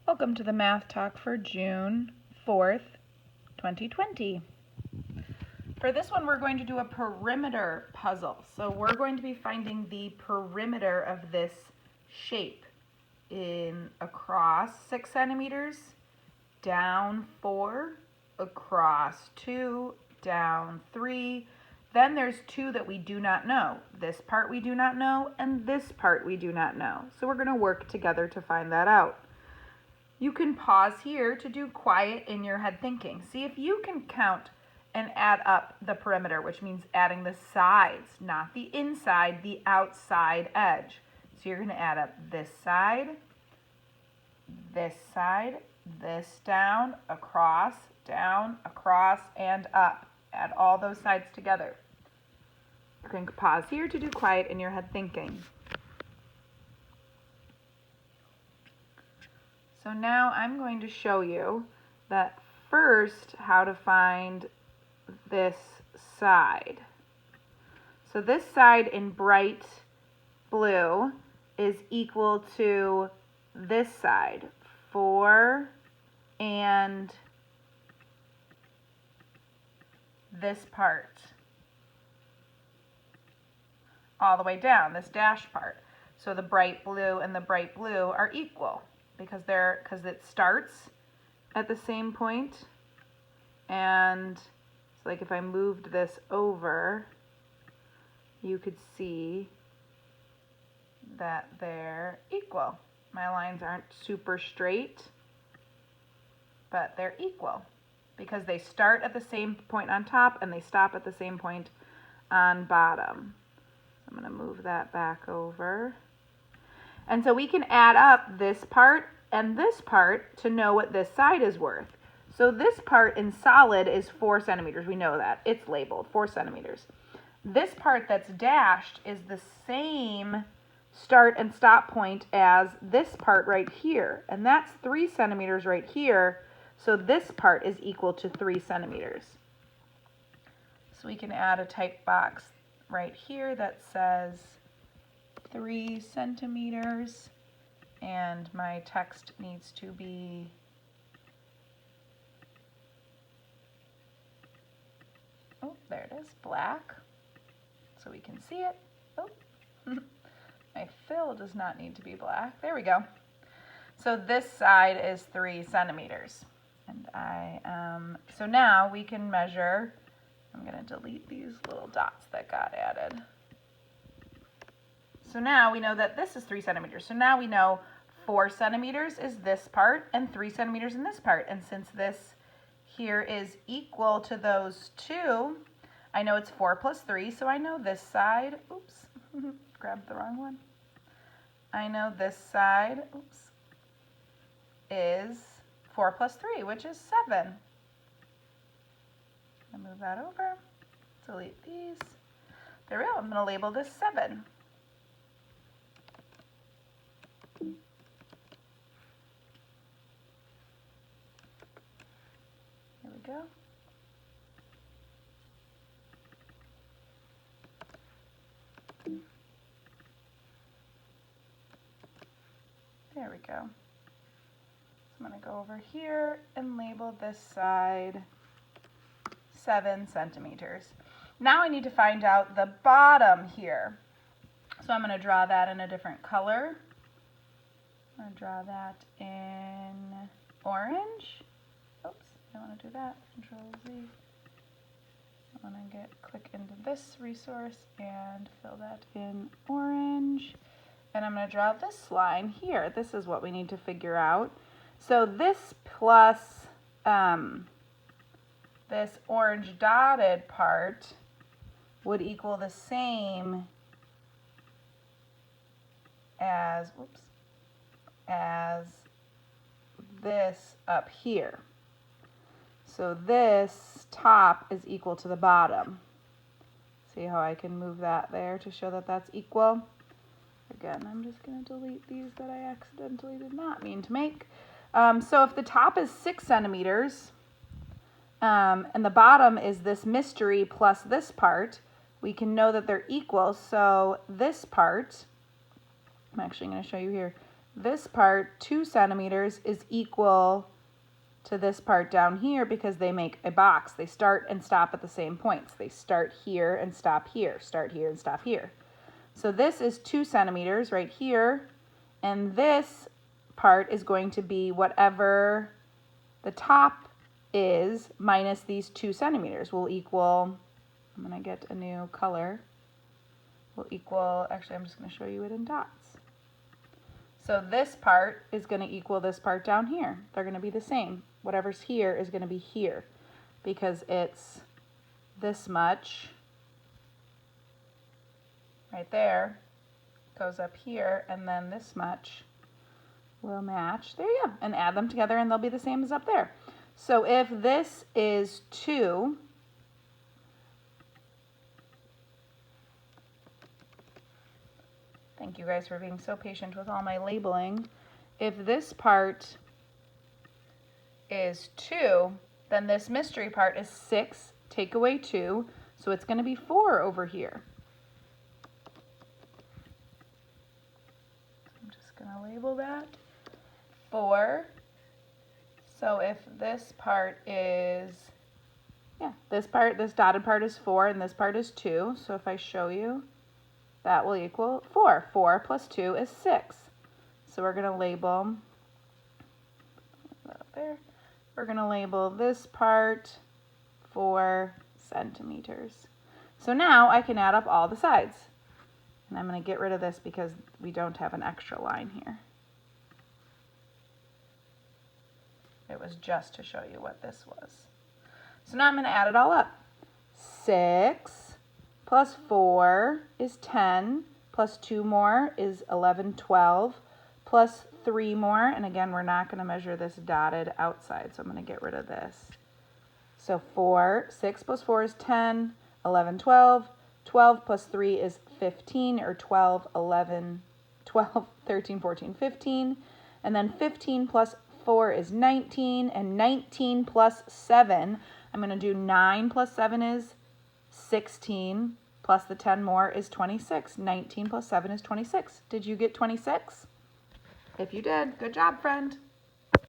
Welcome to the Math Talk for June 4th, 2020. For this one, we're going to do a perimeter puzzle. So we're going to be finding the perimeter of this shape in across 6 centimeters, down 4, across 2, down 3. Then there's 2 that we do not know. This part we do not know, and this part we do not know. So we're going to work together to find that out. You can pause here to do quiet in your head thinking. See if you can count and add up the perimeter, which means adding the sides, not the inside, the outside edge. So you're going to add up this side, this down, across, and up. Add all those sides together. You can pause here to do quiet in your head thinking. So now I'm going to show you that first how to find this side. So this side in bright blue is equal to this side, 4 and this part, all the way down, this dash part. So the bright blue and the bright blue are equal because it starts at the same point, and so like if I moved this over, you could see that they're equal. My lines aren't super straight, but they're equal because they start at the same point on top and they stop at the same point on bottom. So I'm going to move that back over. And so we can add up this part and this part to know what this side is worth. So this part in solid is 4 centimeters. We know that. It's labeled 4 centimeters. This part that's dashed is the same start and stop point as this part right here. And that's 3 centimeters right here. So this part is equal to 3 centimeters. So we can add a type box right here that says 3 centimeters. And my text needs to be there it is, black, so we can see it. My fill does not need to be black. There we go. So this side is 3 centimeters. And so now we can measure. I'm going to delete these little dots that got added. So now we know that this is 3 centimeters. So now we know 4 centimeters is this part and 3 centimeters in this part. And since this here is equal to those 2, I know it's 4 plus 3, so I know this side, oops, grabbed the wrong one. I know this side, oops, is 4 plus 3, which is 7. I'll move that over, delete these. There we go, I'm going to label this 7. There we go. There we go. So I'm going to go over here and label this side 7 centimeters. Now I need to find out the bottom here. So I'm going to draw that in a different color. I'm going to draw that in orange. Oops, I don't want to do that. Control Z. I want to click into this resource and fill that in orange. And I'm going to draw this line here. This is what we need to figure out. So this plus this orange dotted part would equal the same as, as this up here. So this top is equal to the bottom. See how I can move that there to show that that's equal? Again, I'm just going to delete these that I accidentally did not mean to make. So if the top is 6 centimeters and the bottom is this mystery plus this part, we can know that they're equal. So this part, I'm actually going to show you here, this part, 2 centimeters, is equal to this part down here because they make a box. They start and stop at the same points. They start here and stop here, start here and stop here. So this is 2 centimeters right here, and this part is going to be whatever the top is minus these 2 centimeters will equal, I'm going to get a new color, will equal, actually I'm just going to show you it in dots. So this part is going to equal this part down here. They're going to be the same. Whatever's here is going to be here because it's this much right there goes up here, and then this much will match. There you go. And add them together and they'll be the same as up there. So if this is 2, thank you guys for being so patient with all my labeling. If this part is 2, then this mystery part is 6, take away 2, so it's going to be 4 over here. I'm just going to label that 4. So if this part is, this dotted part is 4 and this part is 2, so if I show you, that will equal 4. 4 plus 2 is 6. So we're going to label, there. We're going to label this part 4 centimeters. So now I can add up all the sides. And I'm going to get rid of this because we don't have an extra line here. It was just to show you what this was. So now I'm going to add it all up. 6 plus 4 is 10, plus 2 more is 11, 12, plus 3 more, and again, we're not going to measure this dotted outside, so I'm going to get rid of this. So 6 plus 4 is 10, 11, 12, 12 plus 3 is 15, or 12, 11, 12, 13, 14, 15, and then 15 plus 4 is 19, and 19 plus 7, I'm going to do 9 plus 7 is 16, plus the 10 more is 26. 19 plus 7 is 26. Did you get 26? If you did, good job, friend.